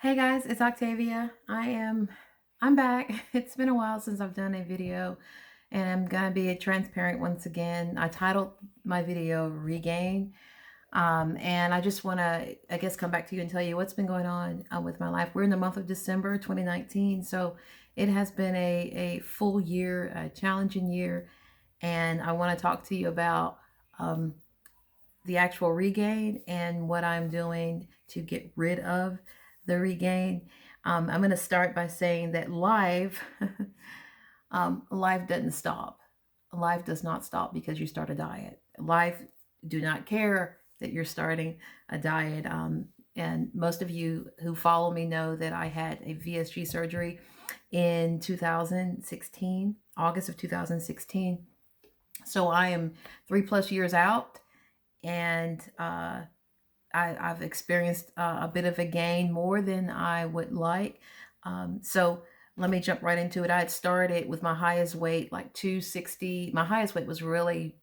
Hey guys, it's Octavia. I'm back. It's been a while since I've done a video and I'm gonna be transparent once again. I titled my video Regain. And I just wanna, I guess, come back to you and tell you what's been going on with my life. We're in the month of December 2019, so it has been a full year, a challenging year, and I want to talk to you about um, the actual regain and what I'm doing to get rid of the regain. I'm going to start by saying that life doesn't stop. Life does not stop because you start a diet. Life do not care that you're starting a diet. And most of you who follow me know that I had a VSG surgery in 2016, August of 2016. So I am 3+ years out, and I've experienced a bit of a gain, more than I would like. So let me jump right into it. I had started with my highest weight, like 260. My highest weight was really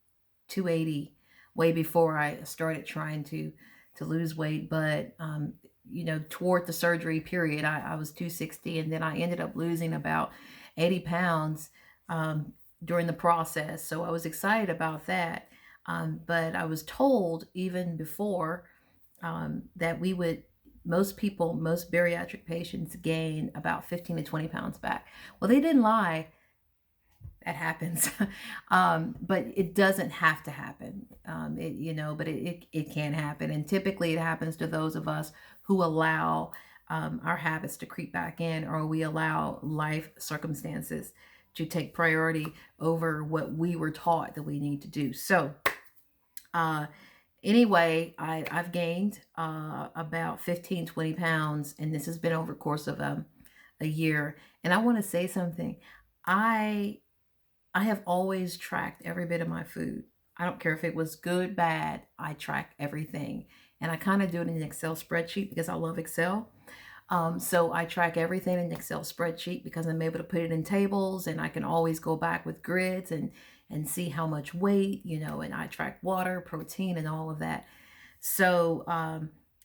280 way before I started trying to lose weight. But toward the surgery period, I was 260, and then I ended up losing about 80 pounds during the process. So I was excited about that. But I was told even before that we would, most people, most bariatric patients gain about 15 to 20 pounds back. Well, they didn't lie. That happens. But it doesn't have to happen. But it can happen. And typically it happens to those of us who allow our habits to creep back in, or we allow life circumstances to take priority over what we were taught that we need to do. So, uh, anyway, I've gained about 15, 20 pounds, and this has been over the course of a year. And I want to say something. I I have always tracked every bit of my food. I don't care if it was good, bad, I track everything. And I kind of do it in an Excel spreadsheet because I love Excel. So I track everything in an Excel spreadsheet because I'm able to put it in tables, and I can always go back with grids and see how much weight, and I track water, protein, and all of that. So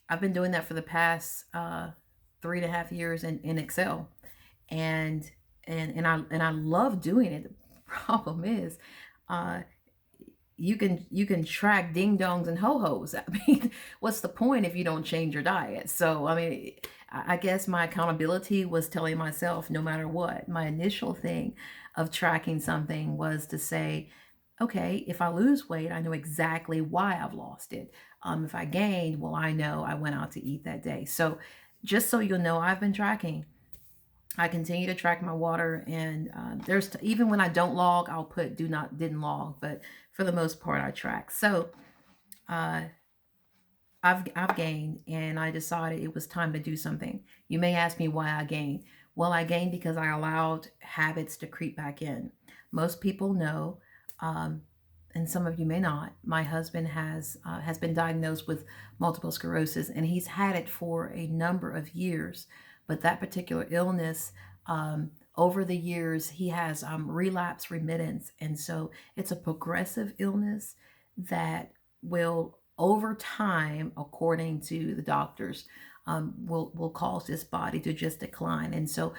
I've been doing that for the past 3.5 years in Excel, and and I love doing it. The problem is, uh, you can track ding dongs and ho hos. I mean, what's the point if you don't change your diet? So I mean, I guess my accountability was telling myself, no matter what, my initial thing of tracking something was to say, okay, if I lose weight, I know exactly why I've lost it. If I gained, well, I know I went out to eat that day. So just so you'll know, I've been tracking. I continue to track my water, and even when I don't log, I'll put do not didn't log, but for the most part, I track. So uh, I've gained, and I decided it was time to do something. You may ask me why I gained. Well, I gained because I allowed habits to creep back in. Most people know, um, and some of you may not. My husband has been diagnosed with multiple sclerosis, and he's had it for a number of years. But that particular illness, over the years, he has relapse remittance, and so it's a progressive illness that will, over time, according to the doctors, will cause this body to just decline. And so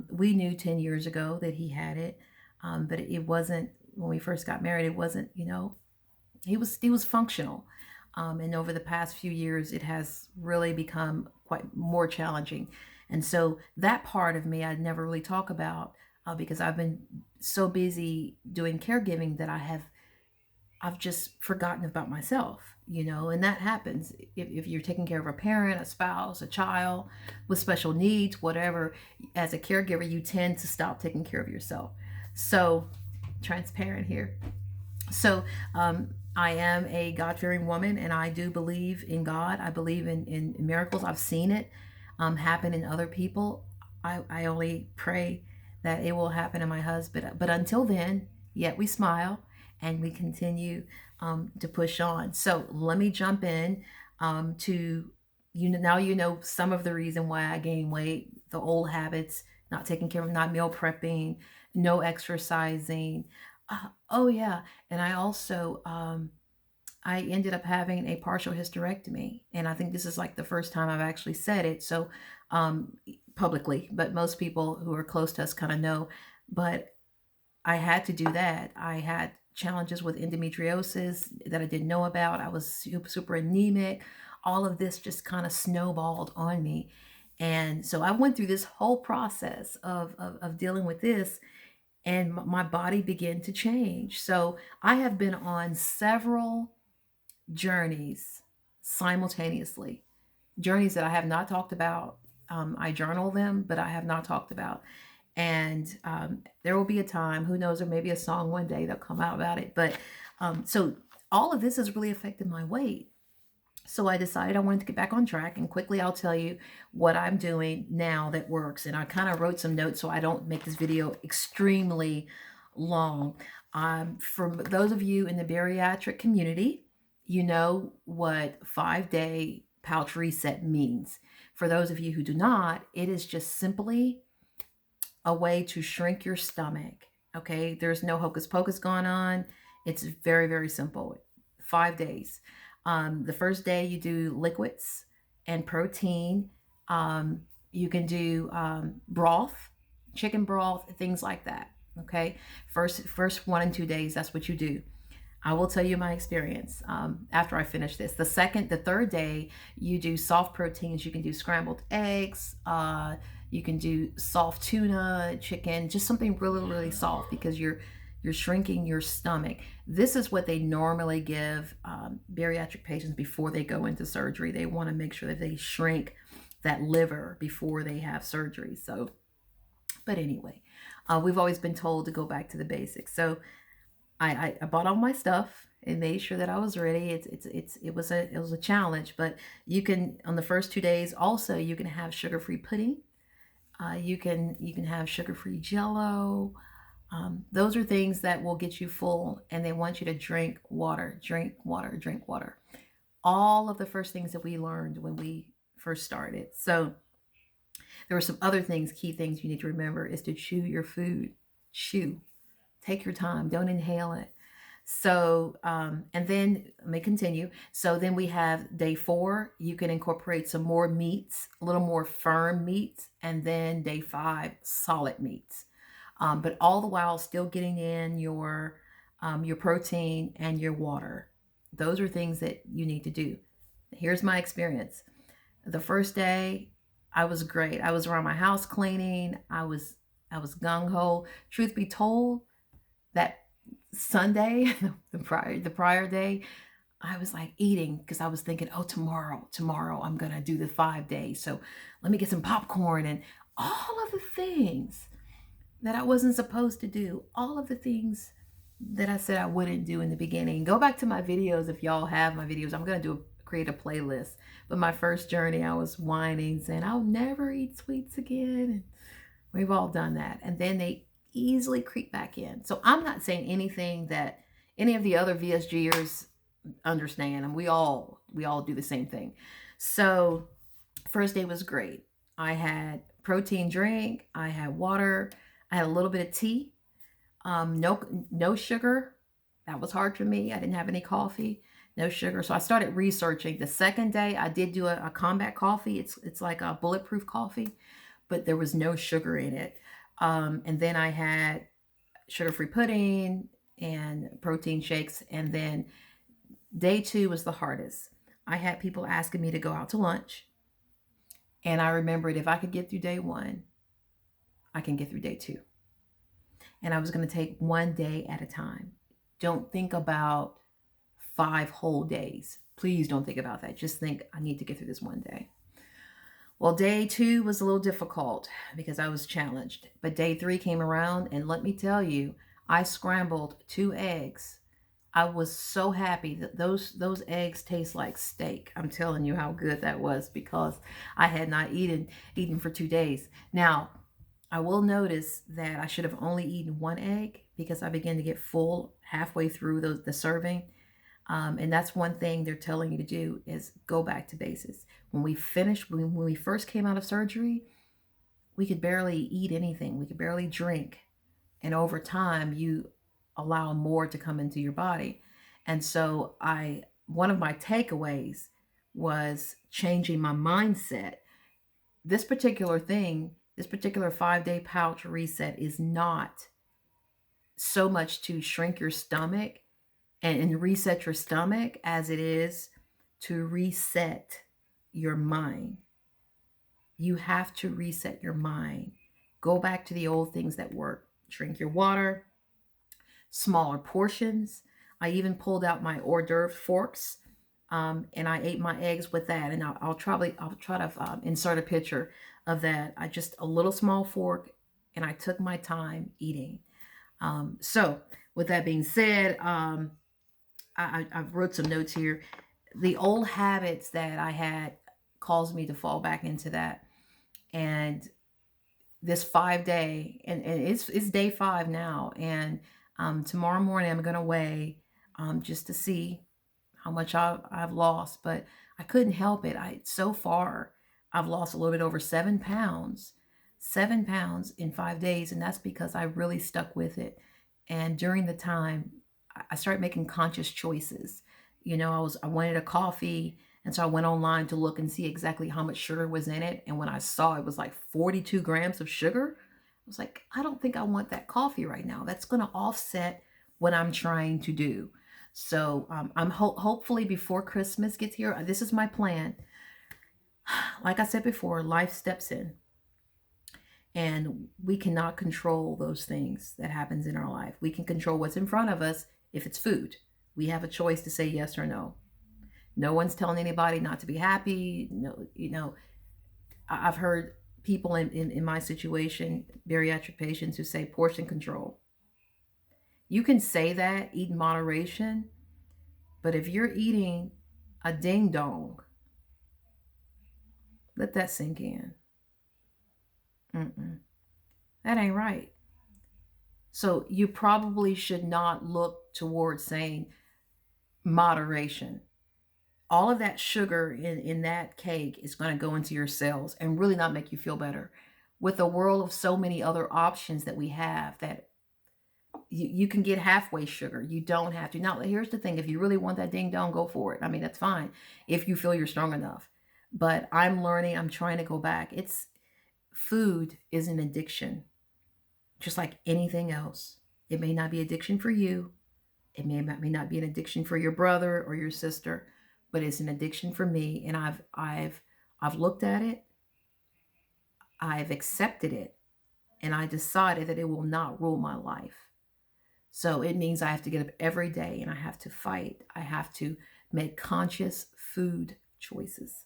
we knew 10 years ago that he had it, but it wasn't, when we first got married, it wasn't, he was functional. And over the past few years, it has really become quite more challenging. And so that part of me I'd never really talk about, because I've been so busy doing caregiving that I've just forgotten about myself, and that happens if you're taking care of a parent, a spouse, a child with special needs, whatever. As a caregiver, you tend to stop taking care of yourself. So, transparent here. So, I am a God fearing woman, and I do believe in God. I believe in miracles. I've seen it happen in other people. I only pray that it will happen in my husband. But until then, yet we smile and we continue to push on. So let me jump in to now some of the reason why I gained weight: the old habits, not taking care of, not meal prepping, no exercising. Oh yeah, and I also I ended up having a partial hysterectomy, and I think this is like the first time I've actually said it. So um, publicly, but most people who are close to us kind of know. But I had to do that. I had challenges with endometriosis that I didn't know about. I was super, super anemic. All of this just kind of snowballed on me. And so I went through this whole process of dealing with this, and my body began to change. So I have been on several journeys simultaneously, journeys that I have not talked about. I journal them, but I have not talked about. And there will be a time, who knows, or maybe a song one day that'll come out about it. But so all of this has really affected my weight. So I decided I wanted to get back on track, and quickly I'll tell you what I'm doing now that works. And I kind of wrote some notes so I don't make this video extremely long. For those of you in the bariatric community, you know what 5-day pouch reset means. For those of you who do not, it is just simply a way to shrink your stomach. Okay, there's no hocus pocus going on. It's very, very simple. 5 days. The first day you do liquids and protein. You can do broth, chicken broth, things like that. Okay, first 1 and 2 days, that's what you do. I will tell you my experience after I finish this. The third day, you do soft proteins. You can do scrambled eggs. You can do soft tuna, chicken, just something really, really soft, because you're shrinking your stomach. This is what they normally give bariatric patients before they go into surgery. They want to make sure that they shrink that liver before they have surgery. So, but anyway, we've always been told to go back to the basics. So I bought all my stuff and made sure that I was ready. It was a challenge, but you can, on the first 2 days, also you can have sugar-free pudding. You can have sugar-free Jello. Those are things that will get you full, and they want you to drink water, drink water, drink water. All of the first things that we learned when we first started. So there were some other things, key things you need to remember is to chew your food. Chew. Take your time. Don't inhale it. So, and then let me continue. So then we have day 4. You can incorporate some more meats, a little more firm meats, and then day 5, solid meats. But all the while still getting in your protein and your water. Those are things that you need to do. Here's my experience. The first day, I was great. I was around my house cleaning. I was gung ho. Truth be told, that Sunday, the prior day, I was like eating because I was thinking, oh, tomorrow I'm gonna do the 5 days. So let me get some popcorn and all of the things that I wasn't supposed to do, all of the things that I said I wouldn't do in the beginning. Go back to my videos if y'all have my videos. I'm gonna create a playlist. But my first journey, I was whining, saying I'll never eat sweets again. And we've all done that. And then they easily creep back in. So I'm not saying anything that any of the other VSGers understand, and we all do the same thing. So first day was great. I had protein drink, I had water, I had a little bit of tea, no sugar. That was hard for me. I didn't have any coffee, no sugar. So I started researching. The second day I did do a combat coffee. It's like a bulletproof coffee, but there was no sugar in it. And then I had sugar-free pudding and protein shakes. And then day 2 was the hardest. I had people asking me to go out to lunch. And I remembered, if I could get through day 1, I can get through day 2. And I was going to take one day at a time. Don't think about 5 whole days. Please don't think about that. Just think, I need to get through this one day. Well, day 2 was a little difficult because I was challenged. But day 3 came around, and let me tell you, I scrambled 2 eggs. I was so happy that those eggs taste like steak. I'm telling you how good that was, because I had not eaten for 2 days. Now, I will notice that I should have only eaten 1 egg, because I began to get full halfway through the serving. And that's one thing they're telling you to do, is go back to basics. When we first came out of surgery, we could barely eat anything. We could barely drink. And over time, you allow more to come into your body. And so one of my takeaways was changing my mindset, This particular thing, this particular 5-day pouch reset is not so much to shrink your stomach and reset your stomach as it is to reset your mind. You have to reset your mind. Go back to the old things that work. Drink your water, smaller portions. I even pulled out my hors d'oeuvre forks, and I ate my eggs with that. And I'll try to insert a picture of that. I just a little small fork, and I took my time eating. So, with that being said, I wrote some notes here. The old habits that I had caused me to fall back into that, and this 5 day, and it's day 5 now, and tomorrow morning I'm gonna weigh, just to see how much I've lost. But I couldn't help it. I so far I've lost a little bit over 7 pounds, 7 pounds in 5 days, and that's because I really stuck with it. And during the time, I started making conscious choices. I wanted a coffee, and so I went online to look and see exactly how much sugar was in it. And when I saw it was like 42 grams of sugar, I was like, I don't think I want that coffee right now. That's going to offset what I'm trying to do. So I'm hopefully before Christmas gets here, this is my plan. Like I said before, life steps in, and we cannot control those things that happens in our life. We can control what's in front of us. If it's food, we have a choice to say yes or no. No one's telling anybody not to be happy. No, I've heard people in my situation, bariatric patients, who say portion control. You can say that, eat in moderation, but if you're eating a ding dong, let that sink in. Mm-mm. That ain't right. So you probably should not look towards saying moderation. All of that sugar in that cake is going to go into your cells and really not make you feel better. With a world of so many other options that we have, that you can get halfway sugar. You don't have to. Now, here's the thing. If you really want that ding dong, go for it. I mean, that's fine if you feel you're strong enough. But I'm learning, I'm trying to go back. Food is an addiction, just like anything else. It may not be addiction for you. It may not be an addiction for your brother or your sister, but it's an addiction for me. And I've looked at it, I've accepted it, and I decided that it will not rule my life. So it means I have to get up every day and I have to fight. I have to make conscious food choices.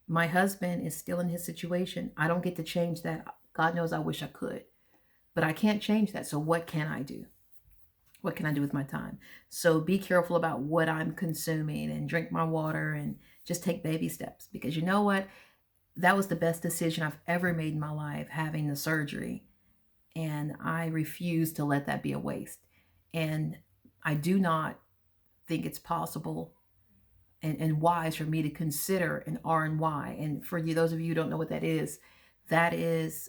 My husband is still in his situation. I don't get to change that. God knows I wish I could, but I can't change that. So what can I do? What can I do with my time? So be careful about what I'm consuming, and drink my water, and just take baby steps, because you know what? That was the best decision I've ever made in my life, having the surgery. And I refuse to let that be a waste. And I do not think it's possible and wise for me to consider an R&Y. And for you, those of you who don't know what that is, that is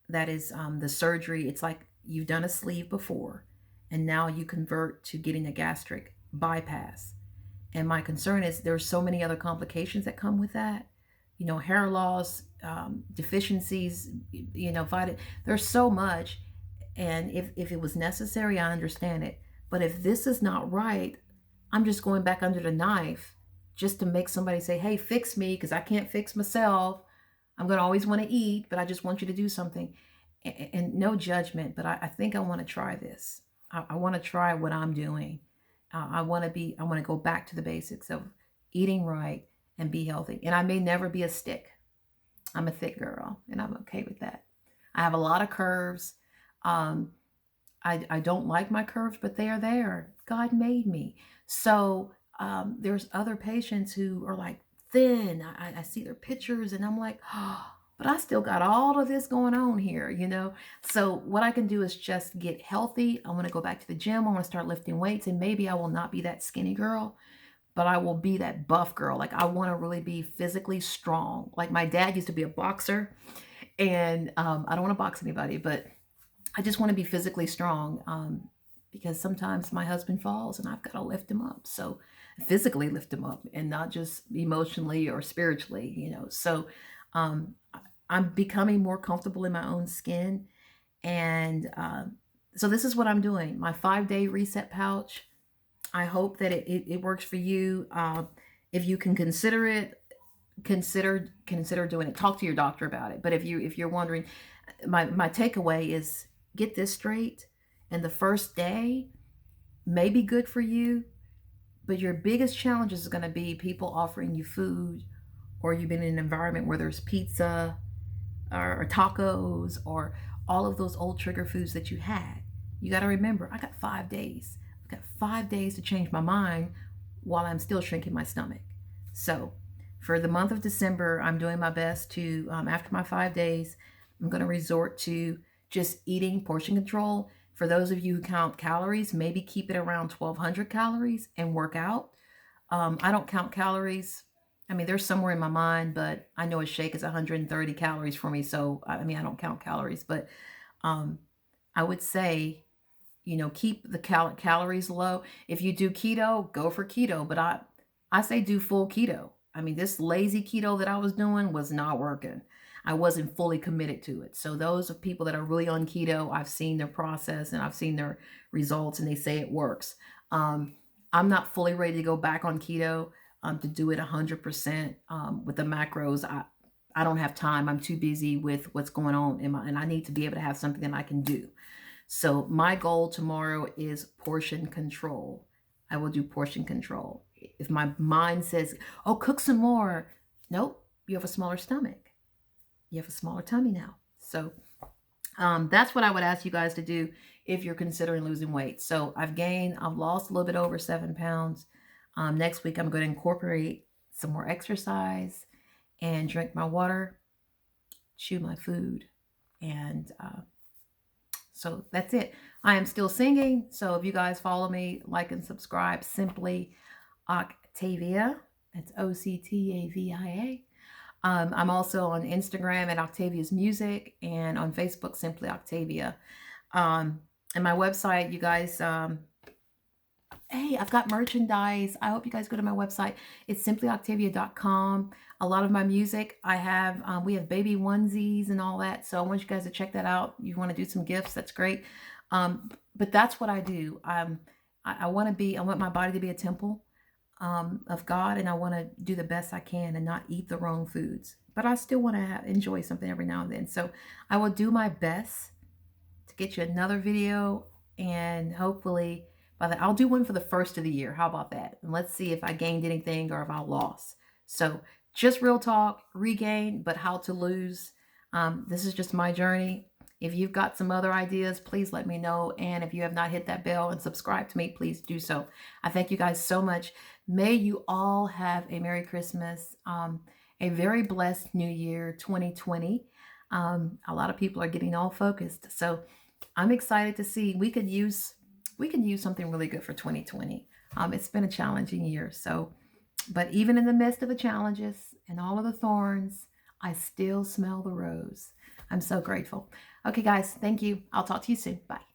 the surgery. It's like you've done a sleeve before, and now you convert to getting a gastric bypass. And my concern is there's so many other complications that come with that. Hair loss, deficiencies, there's so much. And if it was necessary, I understand it. But if this is not right, I'm just going back under the knife just to make somebody say, hey, fix me, because I can't fix myself. I'm going to always want to eat, but I just want you to do something. And no judgment, but I think I want to try this. I want to try what I'm doing. I want to go back to the basics of eating right and be healthy. And I may never be a stick. I'm a thick girl, and I'm okay with that. I have a lot of curves. I don't like my curves, but they are there. God made me. So there's other patients who are like thin. I see their pictures, and I'm like, oh, but I still got all of this going on here. So what I can do is just get healthy. I want to go back to the gym. I want to start lifting weights, and maybe I will not be that skinny girl, but I will be that buff girl. Like, I want to really be physically strong. Like, my dad used to be a boxer, and I don't want to box anybody, but I just want to be physically strong, because sometimes my husband falls and I've got to lift him up. So physically lift them up and not just emotionally or spiritually, So um, I'm becoming more comfortable in my own skin. And so this is what I'm doing. My 5-day reset pouch. I hope that it works for you. If you can consider it, consider doing it. Talk to your doctor about it. But if you're wondering, my takeaway is get this straight. And the first day may be good for you, but your biggest challenge is going to be people offering you food, or you've been in an environment where there's pizza or tacos or all of those old trigger foods that you had. You got to remember, I got 5 days. I've got 5 days to change my mind while I'm still shrinking my stomach. So, for the month of December, I'm doing my best to, after my 5 days, I'm going to resort to just eating portion control. For those of you who count calories, maybe keep it around 1,200 calories and work out. I don't count calories. I mean, there's somewhere in my mind, but I know a shake is 130 calories for me. So, I mean, I don't count calories, but um, I would say, keep the calories low. If you do keto, go for keto, but I say do full keto. I mean, this lazy keto that I was doing was not working. I wasn't fully committed to it. So those of people that are really on keto, I've seen their process and I've seen their results, and they say it works. Um, I'm not fully ready to go back on keto, to do it 100% with the macros. I don't have time. I'm too busy with what's going on and I need to be able to have something that I can do. So my goal tomorrow is portion control. I will do portion control. If my mind says, "Oh, cook some more," nope, you have a smaller stomach. You have a smaller tummy now. So that's what I would ask you guys to do if you're considering losing weight. So I've lost a little bit over 7 pounds. Next week, I'm going to incorporate some more exercise and drink my water, chew my food, and so that's it. I am still singing. So if you guys follow me, like and subscribe, simply Octavia. That's Octavia. I'm also on Instagram at Octavia's Music, and on Facebook, simply Octavia. And my website, you guys, hey, I've got merchandise. I hope you guys go to my website. It's simplyoctavia.com. A lot of my music, we have baby onesies and all that. So I want you guys to check that out. You want to do some gifts, that's great. But that's what I do. I want my body to be a temple of God, and I want to do the best I can and not eat the wrong foods. But I still want to enjoy something every now and then. So I will do my best to get you another video, and hopefully I'll do one for the first of the year. How about that? And let's see if I gained anything or if I lost. So just real talk, regain, but how to lose. This is just my journey. If you've got some other ideas, please let me know. And if you have not hit that bell and subscribe to me, please do so. I thank you guys so much. May you all have a Merry Christmas, a very blessed New Year 2020. A lot of people are getting all focused. So I'm excited to see we could use something really good for 2020. It's been a challenging year. So, but even in the midst of the challenges and all of the thorns, I still smell the rose. I'm so grateful. Okay, guys, thank you. I'll talk to you soon. Bye.